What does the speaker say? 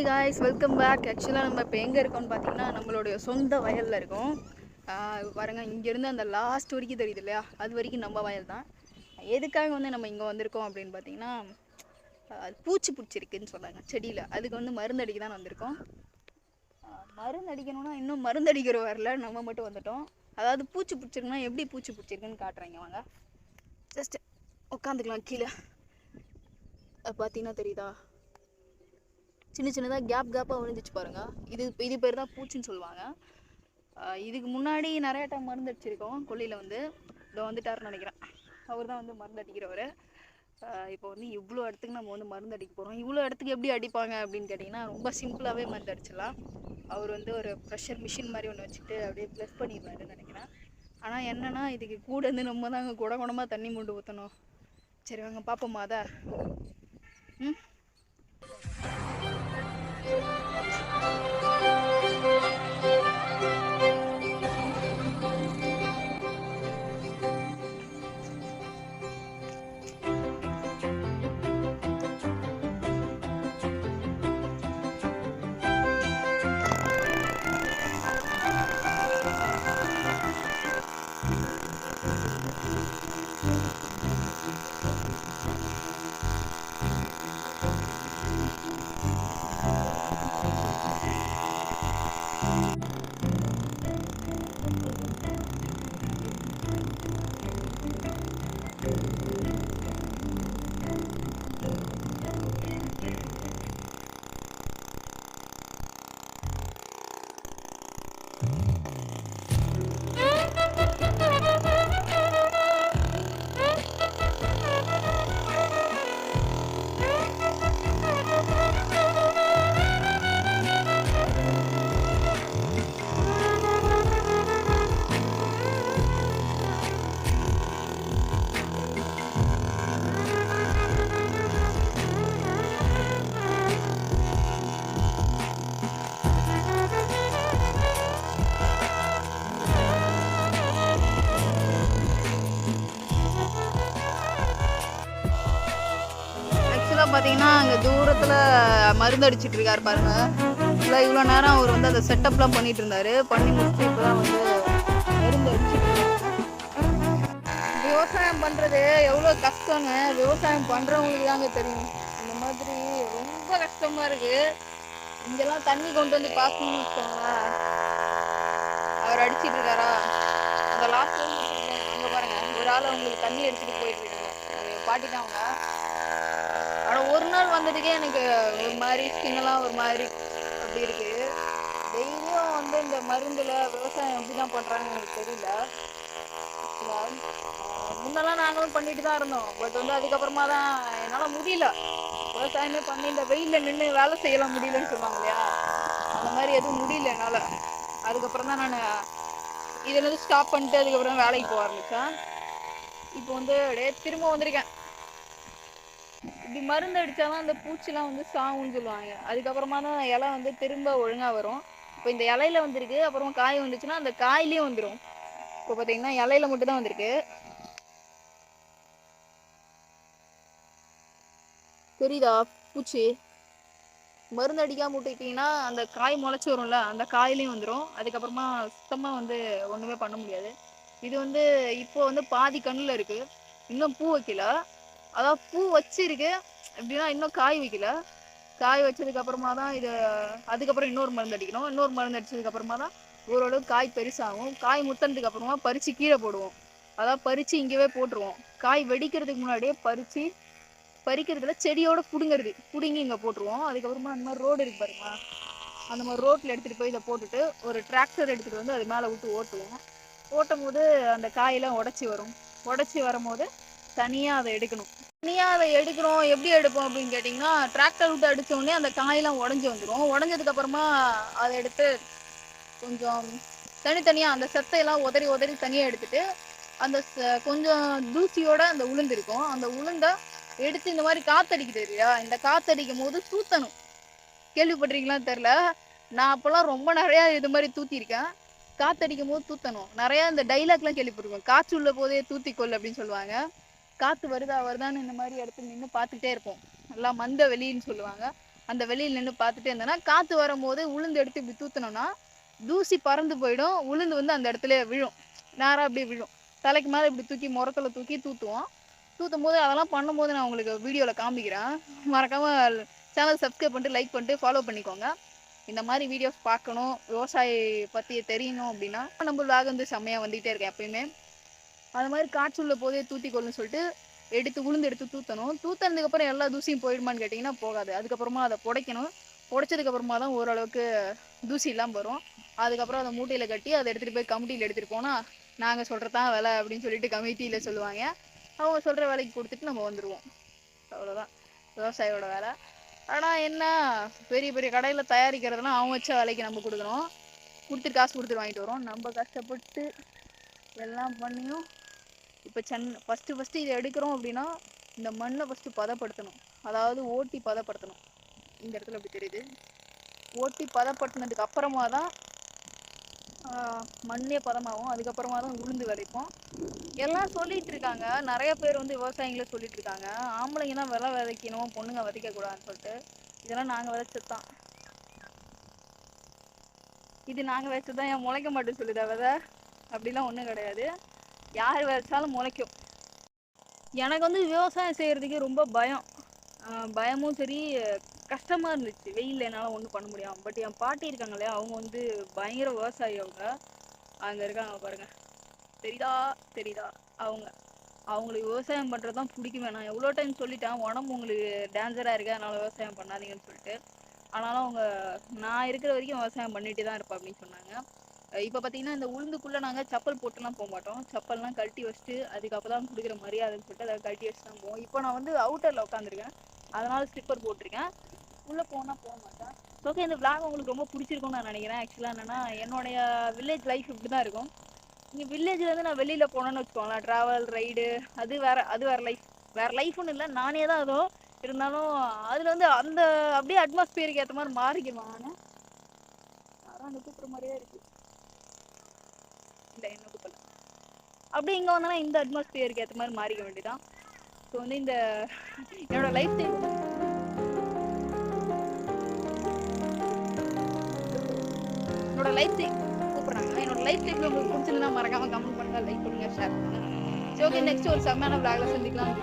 Hi guys, welcome back. ஆக்சுவலாக நம்ம இப்போ எங்கே இருக்கோம்னு பார்த்தீங்கன்னா நம்மளுடைய சொந்த வயலில் இருக்கோம். பாருங்கள், இங்கேருந்து அந்த லாஸ்ட் வரைக்கும் தெரியுது இல்லையா, அது வரைக்கும் நம்ம வயல் தான். எதுக்காக நம்ம இங்கே வந்திருக்கோம் அப்படின்னு பார்த்தீங்கன்னா, பூச்சி பிடிச்சிருக்குன்னு சொன்னாங்க செடியில். அதுக்கு மருந்து அடிக்க தான் வந்திருக்கோம். மருந்து அடிக்கணும்னா இன்னும் மருந்து அடிக்கிற வரல, நம்ம மட்டும் வந்துட்டோம். அதாவது பூச்சி பிடிச்சிருக்குன்னா எப்படி பூச்சி பிடிச்சிருக்குன்னு காட்டுறேங்க வாங்க. ஜஸ்ட் உட்காந்துக்கலாம் கீழே. பார்த்தீங்கன்னா தெரியுதா, சின்ன சின்னதாக கேப்பாக விழுந்துச்சு பாருங்கள். இது பேர் தான் பூச்சின்னு சொல்லுவாங்க. இதுக்கு முன்னாடி நிறைய டைம் மருந்து அடிச்சிருக்கோம். கொல்லியில் இதோ வந்துட்டாருன்னு நினைக்கிறேன். அவர் தான் மருந்து அடிக்கிறவர். இப்போ இவ்வளோ இடத்துக்கு நம்ம மருந்து அடிக்க போகிறோம். இவ்வளோ இடத்துக்கு எப்படி அடிப்பாங்க அப்படின்னு கேட்டிங்கன்னா, ரொம்ப சிம்பிளாகவே மருந்து அடிச்சிடலாம். அவர் ஒரு ப்ரெஷர் மிஷின் மாதிரி ஒன்று வச்சுட்டு அப்படியே ப்ளஸ் பண்ணிடுவாருன்னு நினைக்கிறேன். ஆனால் என்னென்னா, இதுக்கு கூட நம்ம தாங்க குடமாக தண்ணி மூண்டு ஊற்றணும். சரி வாங்க பார்ப்போம்மா அதை. பார்த்தீங்கன்னா அங்கே தூரத்தில் மருந்து அடிச்சுட்டு இருக்காரு பாருங்க. இல்லை இவ்வளோ நேரம் அவர் அந்த செட்டப்லாம் பண்ணிட்டு இருந்தாரு. பண்ணி முடிச்சுட்டு இப்போ தான் மருந்து அடிச்சுட்டு இருக்காங்க. விவசாயம் பண்ணுறது எவ்வளோ கஷ்டங்க, விவசாயம் பண்ணுறவங்களுக்கு தாங்க தெரியும். இந்த மாதிரி ரொம்ப கஷ்டமாக இருக்குது. இங்கெல்லாம் தண்ணி கொண்டு பார்க்கணும்னு வச்சுக்கோங்களேன். அவர் அடிச்சுட்டு இருக்காரா, அந்த லாஸ்ட் அங்கே பாருங்க, ஒரு ஆள் அவங்களுக்கு தண்ணி அடிச்சுட்டு போயிட்டு இருக்காங்க. பாட்டி தான் அவங்க. ஆனால் ஒரு நாள் வந்ததுக்கே எனக்கு ஒரு மாதிரி ஸ்கின்னெல்லாம் ஒரு மாதிரி அப்படி இருக்கு. டெய்லியும் இந்த மருந்துல விவசாயம் எப்படி தான் பண்ணுறாங்கன்னு எனக்கு தெரியல. முன்னெல்லாம் நாங்களும் பண்ணிட்டு தான் இருந்தோம். பட் அதுக்கப்புறமா தான் என்னால் முடியல. விவசாயமே பண்ணி இந்த வெயிலில் நின்று வேலை செய்யலாம் முடியலன்னு சொல்லுவாங்க இல்லையா, அந்த மாதிரி எதுவும் முடியல என்னால். அதுக்கப்புறம் தான் நான் இதில் ஸ்டாப் பண்ணிட்டு அதுக்கப்புறம் வேலைக்கு போக ஆரம்பித்தேன். இப்போ அப்படியே திரும்ப வந்திருக்கேன். இப்படி மருந்து அடித்தாதான் அந்த பூச்சிலாம் சாவுன்னு சொல்லுவாங்க. அதுக்கப்புறமா தான் இலை திரும்ப ஒழுங்காக வரும். இப்போ இந்த இலையில வந்திருக்கு, அப்புறமா காய் வந்துச்சுன்னா அந்த காயிலையும் வந்துடும். இப்போ பார்த்தீங்கன்னா இலையில மட்டும் தான் வந்திருக்கு. தெரியுதா பூச்சி? மருந்து அடிக்காம விட்டுக்கிட்டீங்கன்னா அந்த காய் முளைச்சி வரும்ல, அந்த காயிலையும் வந்துடும். அதுக்கப்புறமா சுத்தமாக ஒன்றுமே பண்ண முடியாது. இது இப்போ பாதி கண்ணில் இருக்குது, இன்னும் பூ வைக்கல. அதாவது பூ வச்சிருக்கு எப்படின்னா இன்னும் காய் வைக்கல. காய் வச்சதுக்கு அப்புறமா தான் அதுக்கப்புறம் இன்னொரு மருந்து அடிக்கணும். இன்னொரு மருந்து அடிச்சதுக்கு அப்புறமா தான் ஓரளவுக்கு காய் பெருசாகும். காய் முத்தனதுக்கு அப்புறமா பறிச்சு கீழே போடுவோம். அதாவது பறிச்சு இங்கேயே போட்டுருவோம். காய் வெடிக்கிறதுக்கு முன்னாடியே பறிக்கிறதுல செடியோட புடுங்கி இங்கே போட்டுருவோம். அதுக்கப்புறமா அந்த மாதிரி ரோடு இருக்கு பாருங்க, அந்த மாதிரி ரோட்டில் எடுத்துகிட்டு போய் இதை போட்டுட்டு ஒரு டிராக்டர் எடுத்துகிட்டு அது மேலே விட்டு ஓட்டுவோம். ஓட்டும் போது அந்த காயெல்லாம் உடச்சி வரும். உடச்சி வரும்போது தனியாக அதை எடுக்கணும். தனியாக அதை எடுக்கிறோம். எப்படி எடுப்போம் அப்படின்னு கேட்டிங்கன்னா, டிராக்டர் விட்டு அடித்தோடனே அந்த காயெல்லாம் உடஞ்சி வந்துடும். உடஞ்சதுக்கப்புறமா அதை எடுத்து கொஞ்சம் தனித்தனியாக அந்த செத்தையெல்லாம் உதறி தனியாக எடுத்துட்டு அந்த கொஞ்சம் தூசியோட அந்த உளுந்து இருக்கும், அந்த உளுந்தை எடுத்து இந்த மாதிரி காத்தடிக்குது இல்லையா, இந்த காத்தடிக்கும் போது தூத்தணும். கேள்விப்பட்டிருக்கீங்களான்னு தெரில, நான் அப்போல்லாம் ரொம்ப நிறையா இது மாதிரி தூத்திருக்கேன். காத்தடிக்கும் போது தூத்தணும். நிறையா இந்த டைலாக்லாம் கேள்விப்பட்டிருக்கோம், காற்று உள்ள போதே தூத்திக்கொள் அப்படின்னு சொல்லுவாங்க. காற்று வருதான்னு இந்த மாதிரி இடத்துல நின்று பார்த்துக்கிட்டே இருப்போம். எல்லாம் மந்த வெளின்னு சொல்லுவாங்க. அந்த வெளியில் நின்று பார்த்துட்டே இருந்தேன்னா காற்று வரும்போது உளுந்து எடுத்து இப்படி தூத்தினோம்னா தூசி பறந்து போயிடும், உளுந்து வந்து அந்த இடத்துல விழும், நேராக அப்படியே விழும். தலைக்கு மேலே இப்படி தூக்கி முரத்தில் தூக்கி தூத்துவோம். தூத்தும் போது அதெல்லாம் பண்ணும்போது நான் உங்களுக்கு வீடியோவில் காமிக்கிறேன். மறக்காமல் சேனல் சப்ஸ்கிரைப் பண்ணிட்டு லைக் பண்ணிட்டு ஃபாலோ பண்ணிக்கோங்க. இந்த மாதிரி வீடியோஸ் பார்க்கணும், விவசாயி பற்றி தெரியணும் அப்படின்னா நம்ம விளாக் வந்து செம்மையாக வந்துகிட்டே இருக்கேன் எப்பயுமே. அது மாதிரி காய்ச்சல்ல போதே தூத்திக்கொள்ளுன்னு சொல்லிட்டு உளுந்து எடுத்து தூத்தணும். தூத்தினதுக்கப்புறம் எல்லா தூசியும் போயிடுமான்னு கேட்டிங்கன்னா போகாது. அதுக்கப்புறமா அதை புடைக்கணும். புடைச்சதுக்கப்புறமா தான் ஓரளவுக்கு தூசி இல்லாமல் வரும். அதுக்கப்புறம் அதை மூட்டையில் கட்டி அதை எடுத்துகிட்டு போய் கமிட்டியில் எடுத்துகிட்டு போனால் நாங்கள் சொல்கிறதான் விலை அப்படின்னு சொல்லிட்டு கமிட்டியில் சொல்லுவாங்க. அவங்க சொல்கிற விலைக்கு கொடுத்துட்டு நம்ம வந்துடுவோம். அவ்வளோதான் விவசாயியோட வேலை. ஆனால் என்ன, பெரிய பெரிய கடையில் தயாரிக்கிறதுலாம் அவங்க வச்ச விலைக்கு நம்ம கொடுக்கணும். கொடுத்துட்டு காசு கொடுத்துட்டு வாங்கிட்டு வரோம். நம்ம கஷ்டப்பட்டு எல்லாம் பண்ணியும் இப்போ ஃபஸ்ட்டு இதை எடுக்கிறோம் அப்படின்னா இந்த மண்ணை ஃபஸ்ட்டு பதப்படுத்தணும். அதாவது ஓட்டி பதப்படுத்தணும். இந்த இடத்துல அப்படி தெரியுது. ஓட்டி பதப்படுத்தினதுக்கு அப்புறமா தான் மண்ணே பதமாகும். அதுக்கப்புறமா தான் உளுந்து விளைப்போம். எல்லாம் சொல்லிட்டு இருக்காங்க, நிறைய பேர் வந்து விவசாயிங்களே சொல்லிட்டு இருக்காங்க, ஆம்பளைங்க தான் விதைக்கணும், பொண்ணுங்க விதைக்க கூடாதுன்னு சொல்லிட்டு. இதெல்லாம் நாங்கள் விதைச்சதுதான். இது நாங்கள் விதைச்சதுதான். ஏன் முளைக்க மாட்டேன்னு சொல்லுதா விதை? அப்படிலாம் ஒன்றும் கிடையாது, யார் விதைச்சாலும் முளைக்கும். எனக்கு வந்து விவசாயம் செய்கிறதுக்கு ரொம்ப பயமும் சரி கஷ்டமாக இருந்துச்சு. வெயிலில் என்னால் ஒன்றும் பண்ண முடியாமல். பட் என் பாட்டி இருக்காங்க இல்லையா, அவங்க வந்து பயங்கர விவசாயி. அவங்க அங்கே இருக்காங்க பாருங்க, தெரியுதா அவங்களுக்கு விவசாயம் பண்ணுறது தான் பிடிக்குமே. நான் எவ்வளோ டைம் சொல்லிட்டேன், உடம்பு உங்களுக்கு டேஞ்சராக இருக்கு, அதனால் விவசாயம் பண்ணாதீங்கன்னு சொல்லிட்டு. ஆனாலும் அவங்க நான் இருக்கிற வரைக்கும் விவசாயம் பண்ணிட்டு தான் இருப்பேன் அப்படின்னு சொன்னாங்க. இப்போ பார்த்தீங்கன்னா இந்த உளுந்துக்குள்ளே நாங்கள் செப்பல் போட்டுலாம் போக மாட்டோம். செப்பல்லாம் கழட்டி வச்சுட்டு அதுக்கப்புறம் தான் கொடுக்குற மரியாதைன்னு சொல்லிட்டு அதை கழட்டி வச்சு தான் போவோம். இப்போ நான் வந்து அவுட்டரில் உட்காந்துருக்கேன், அதனால ஸ்லிப்பர் போட்டிருக்கேன். உள்ளே போனால் போக மாட்டேன். ஓகே, இந்த விளாக் உங்களுக்கு ரொம்ப பிடிச்சிருக்கும்னு நான் நினைக்கிறேன். ஆக்சுவலாக என்னென்னா என்னுடைய வில்லேஜ் லைஃப் இப்படி தான் இருக்கும். இங்கே வில்லேஜ்லேருந்து நான் வெளியில் போனேன்னு வச்சுக்கோங்களேன், ட்ராவல் ரைடு அது வேறு லைஃப். வேறு லைஃப்னு இல்லை, நானே தான் அதுவும் இருந்தாலும் அதில் வந்து அந்த அப்படியே அட்மாஸ்பியருக்கு ஏற்ற மாதிரி மாறிக்குவேன் நான். அதான் அந்த கூப்பிட்ற மாதிரியே இருக்குது. இல்லை என்ன கூப்பிடல, அப்படியே இங்கே வந்தோன்னா இந்த அட்மாஸ்பியருக்கு ஏற்ற மாதிரி மாறிக்க வேண்டியதான். ஸோ வந்து இந்த என்னோட லைஃப் ஸ்டைல் கூப்பிட்றாங்க. என்னோட லைஃப் ஸ்டைல் உங்களுக்கு பிடிச்சிருந்தா மறக்காம கமெண்ட் பண்ணுங்க, லைக் பண்ணுங்க, ஷேர் பண்ணுங்க. சரி, ஓகே, நெக்ஸ்ட் ஒரு செம்மையான விளாக்ல சந்திக்கலாம்.